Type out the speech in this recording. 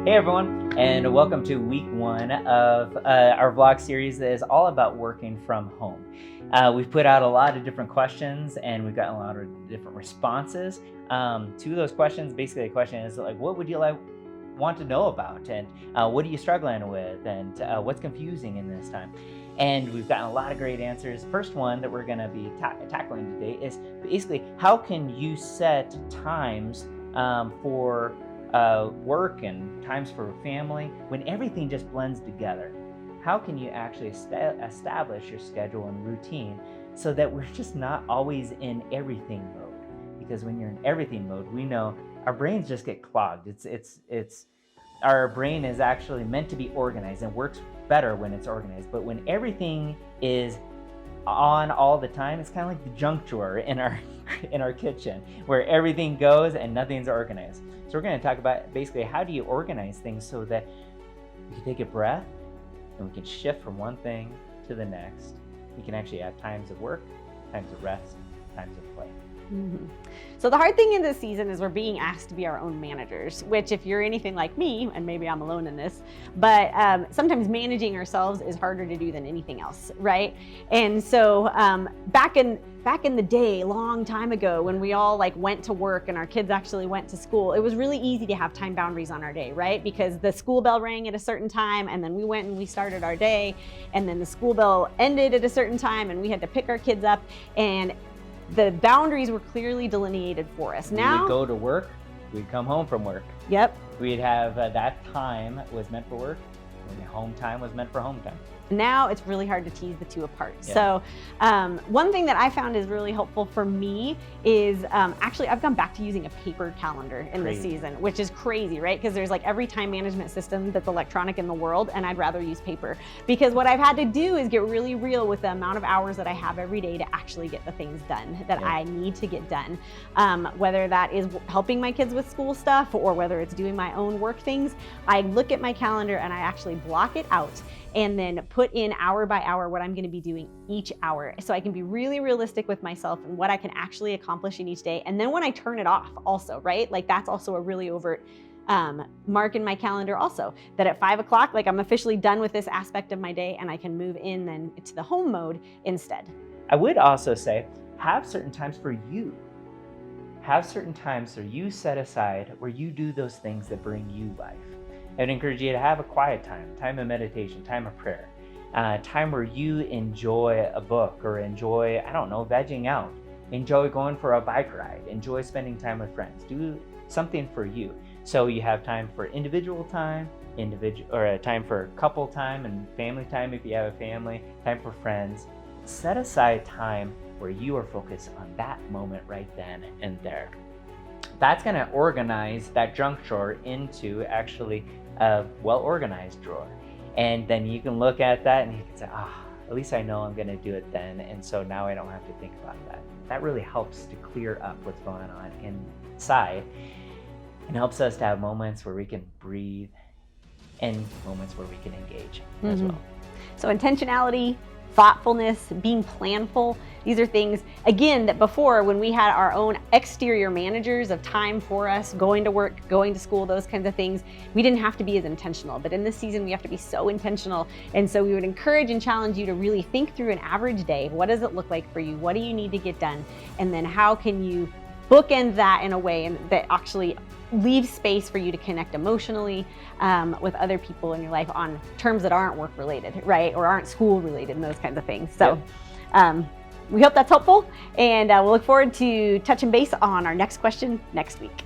Hey everyone, and welcome to week 1 of our vlog series that is all about working from home. We've put out a lot of different questions and we've gotten a lot of different responses to those questions. Basically, the question is like, what would you want to know about, and what are you struggling with, and what's confusing in this time? And we've gotten a lot of great answers. First one that we're going to be tackling today is basically, how can you set times for work and times for family when everything just blends together? How can you actually establish your schedule and routine so that we're just not always in everything mode? Because when you're in everything mode, we know our brains just get clogged. Our brain is actually meant to be organized and works better when it's organized. But when everything is on all the time, it's kind of like the junk drawer in our kitchen, where everything goes and nothing's organized. So we're going to talk about basically, how do you organize things so that we can take a breath and we can shift from one thing to the next. We can actually have times of work, times of rest, times of play. Mm-hmm. So the hard thing in this season is we're being asked to be our own managers, which, if you're anything like me, and maybe I'm alone in this, but sometimes managing ourselves is harder to do than anything else, right? And so back in the day, long time ago, when we all went to work and our kids actually went to school, it was really easy to have time boundaries on our day, right? Because the school bell rang at a certain time, and then we went and we started our day, and then the school bell ended at a certain time, and we had to pick our kids up, and the boundaries were clearly delineated for us. Now, we would go to work, we'd come home from work. Yep. We'd have that time was meant for work, and the home time was meant for home time. Now it's really hard to tease the two apart. Yeah. So one thing that I found is really helpful for me is actually I've gone back to using a paper calendar in this season, which is crazy, right? Because there's every time management system that's electronic in the world, and I'd rather use paper, because what I've had to do is get really real with the amount of hours that I have every day to actually get the things done that I need to get done. Whether that is helping my kids with school stuff or whether it's doing my own work things, I look at my calendar and I actually block it out and then put in hour by hour what I'm gonna be doing each hour, so I can be really realistic with myself and what I can actually accomplish in each day. And then when I turn it off also, right? That's also a really overt mark in my calendar also, that at 5 o'clock, I'm officially done with this aspect of my day and I can move in then to the home mode instead. I would also say, have certain times for you. Have certain times that you set aside where you do those things that bring you life. I'd encourage you to have a quiet time of meditation, time of prayer, time where you enjoy a book or enjoy, vegging out, enjoy going for a bike ride, enjoy spending time with friends. Do something for you. So you have time for individual time, or a time for couple time and family time if you have a family, time for friends. Set aside time where you are focused on that moment right then and there. That's going to organize that junk drawer into actually a well-organized drawer. And then you can look at that and you can say, at least I know I'm going to do it then. And so now I don't have to think about that. That really helps to clear up what's going on inside, and helps us to have moments where we can breathe and moments where we can engage as well. So intentionality, thoughtfulness, being planful, these are things, again, that before, when we had our own exterior managers of time for us, going to work, going to school, those kinds of things, we didn't have to be as intentional. But in this season, we have to be so intentional. And so we would encourage and challenge you to really think through an average day. What does it look like for you? What do you need to get done? And then how can you bookend that in a way that actually leave space for you to connect emotionally with other people in your life on terms that aren't work related, right? Or aren't school related and those kinds of things. So we hope that's helpful, and we'll look forward to touching base on our next question next week.